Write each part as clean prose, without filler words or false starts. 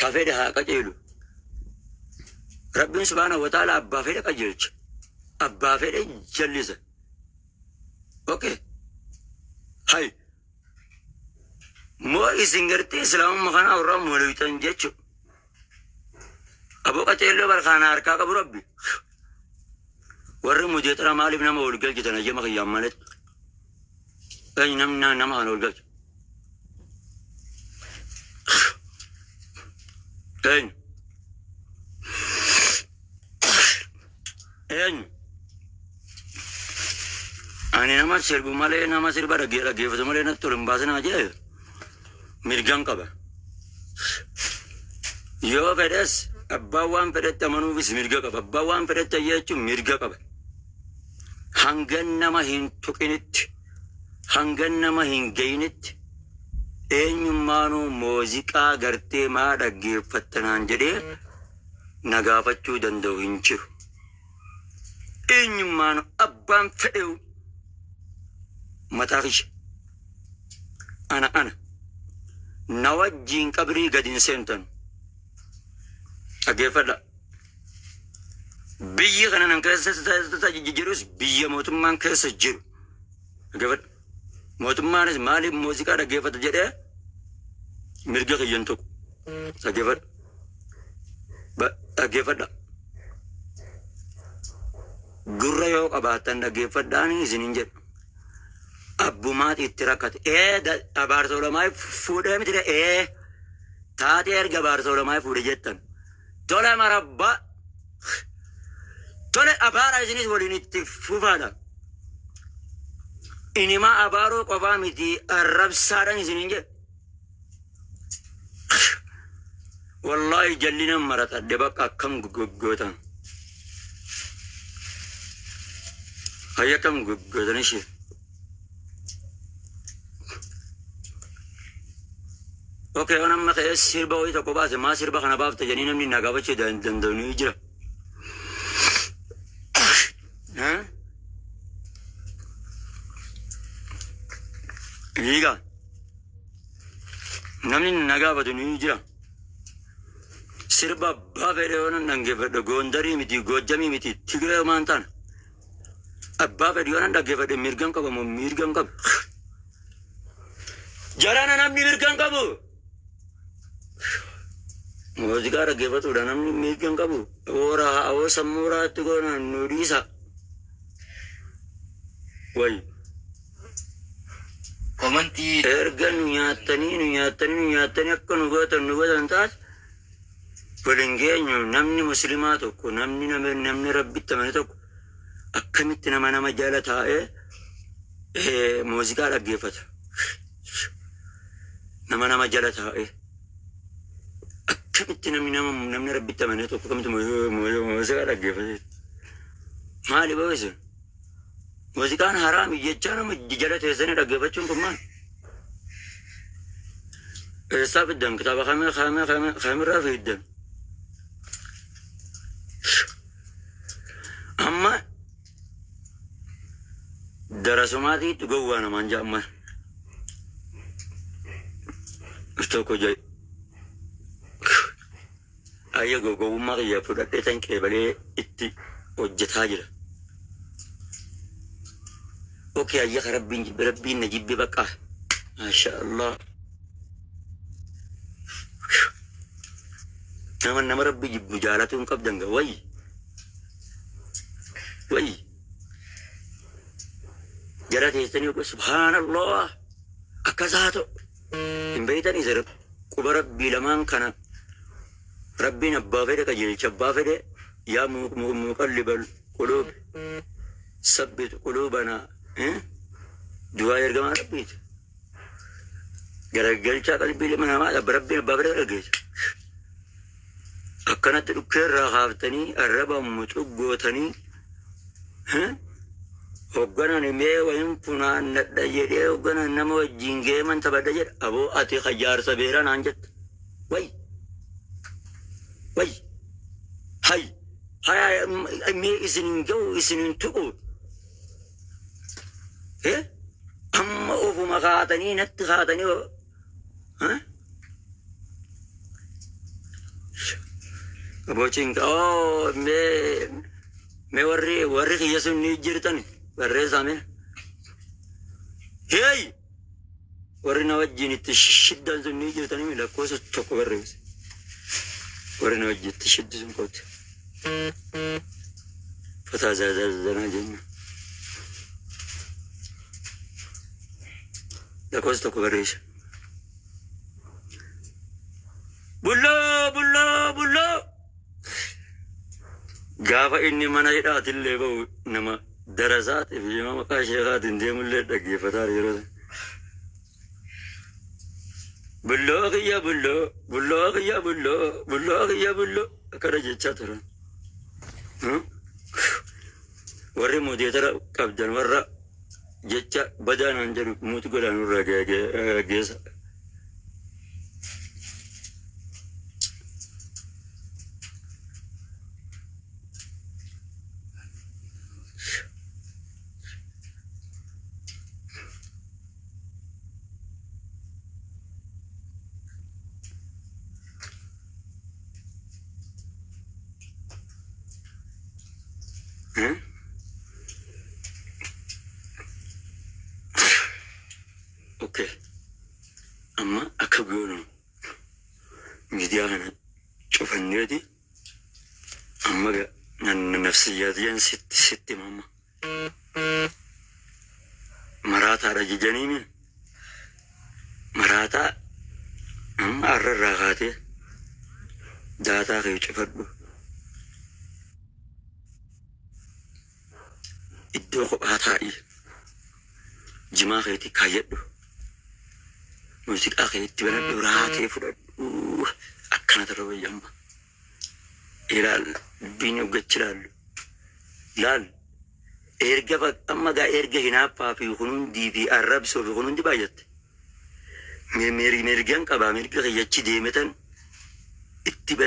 كفيدها قجيلو ربنا سبحانه وتعالى أبا فيدك قجيلش أبا فيدك جلسة أوكي هاي مو إسنجرتي إسلام مخانا ورام مولويتان جيتشو أبو قتيلو برخانا أركاك أبو ربي ورّ مجيترا مالي بنا مولقل جتنا جمع خيام مالت أي نم هنولقل أين أنا نما سيربو مالي نما سيربا رجي فتمالي نتولم باسنا أجي ميرجان كبا يو فدس أبا وان فدت تمنو بس ميرجا كبا أبا وان فدت تيجي ميرجا كبا هنگن نما هين توكينت هنگن نما هين جينت eenyummaanuu muuziqaa gartee maa dhaggeeffattanaan jedhee nagaafachuu danda'u hin jiru. Eenyummaanuu abbaan fedhewu mataa kiyya. Ana na wajjiin qabrii gadi hin seentan. Dhaggeeffadha. Biyyi kana nan keessa jirus biyya mootummaan keessa jiru. Dhaggeeffadha. mootummaanis maaliif muuziqaa dhaggeeffata jedhee mirga kiyyan tokko dhaggeeffadha. Gurra yoo qabaatan dhaggeeffadhaan isinin jedhu abbumaati itti rakkate abaarsoolamaay fuudhee mitire taatee erga abaarsoolamaay fuudhe jettan tole marabbaa tole abaara isinis waliin itti fufaadha. إنما أبارو قبامتي الرب سارن يزنينجا والله جلنا مرات دبك أكم غوتان هيا كم غوتانيشي أوكي أنا ما كيس سيربا ويتا كوباس ما سيربا خنا باف تجنينا من نجابة دندوني يجرا ها Liga namni nagaafatu ni jira. Sirba abbaa fedhe yoo nan dhaggeeffadhe Gondarii miti Goojjamii miti Tigiree maan taana. Abbaa fedhe yoo nan dhaggeeffadhe mirgan qaba moo mirgan qabu. Jarana namni mirgan qabu. Muuziqaa dhaggeeffatuudha namni mirgan qabu. Awoo sammuuraatti goona nu dhiisa. Wayi. Komanti ergan nyaatanii akka nu gootan taas walingeenyu namni muslimaa tokko namni rabbitti amane tokko akkamitti nama jala taa'ee muuziqaa dhaggeeffata. Nama jala taa'ee akkamitti namni rabbitti amane tokko akkamitti muuziqaa dhaggeeffata. Maali boo'isu? Muuziqaan haraami jechaa nama jala teessanii dhaggeeffachuun kun maal? Eessaa fiddan kitaaba kamirraa fiddan? Amma darasumaatiitti gowwaa namaan jaamman. Tokko jee ayya gowwummaa kiyyaa fudhadhee tan qeebalee itti hojjetaa jira. اوكي يا اخي ربي نجيب بقى ما شاء الله. نما ربي جيب مجالاتهم قبضا وي جرات يستني سبحان الله أكذاتو إن بيتني زر كبر ربي لمن كان ربي نبى فيك جل شبى فيك يا مقلب القلوب ثبت قلوبنا دعاء يرجع ربي جرجل شاكل بيل من هذا بربي نبى فيك أكنت الكر راغبتني الرب متوجوتني وقنا نمي وينفنا ندجري وقنا نمو جينجي من تبدجر أبو أتي خيار سبيرا نانجت وي هاي مي إسنين جو إسنين تقو أما أوفو مخاطني نت خاطني Abocin oh me warri kiyesu ni jirtani warre samin. Hey warri na wajjin itti shiddan sun ni jirtani mi lakkosa tokko warre. Warri na wajjin itti shiddi sun qote. Fata zana jenna. Lakkosa tokko warre. Bullo. Gaafa inni mana hidhaatillee ba'u nama darasaati fi nama maqaa sheekaatiin deemullee dhaggeeffataa yeroo ta'u. Bulloo kiyya akkana jechaa turan. Warri moodeetara qabdan warra jecha badaanaan jedhu muutu godhaanurraa geessa. Okay. Amma akka goonu miidiyaa kana cufanneeti amma nafsiyyaatiyan sitti mamma maraataadha jejaniimi maraataa amma arrarraa kaatee daataa kee cufadhu iddoo kophaa taa'ii jimaa keetii kaayyadhu muuziqaa keetti banadhu raatee fudhadhu akkana tarra wayyamba ilaal dubbiin oggachi laal erga amma gaa erga hinaappaa fi hunundii fi arrabsoo fi hunundi baay'atte mergaan qabaa merga kiyyachi deemetan itti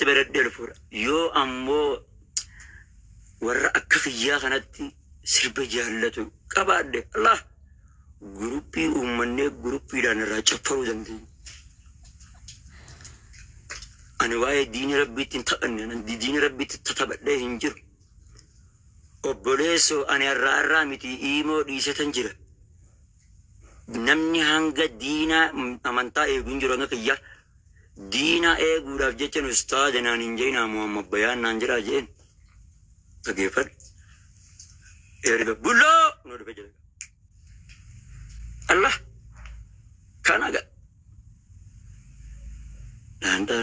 baradhee lufuudha yoo ammoo warra akka kiyyaa kanatti sirba jaallatu qabaadhe Allah guruppii uumannee guruppiidhaan irraa caffaruu dandeenya. Ani waa'ee diini rabbiitti hin taphanne diini rabbiitti taphadhee hin jiru. Obboleessoo ani irraa miti iimoo dhiisetan jira. Namni hanga diinaa amantaa eeguun jiru hanga kiyyaa diinaa eeguudhaaf jecha ustaaza naan hin jeenaa Muhammad Bayaan naan jedhaa jeen dhageeffadhu. Erga bulloo nu dhufe jedha. Allah kanaga dan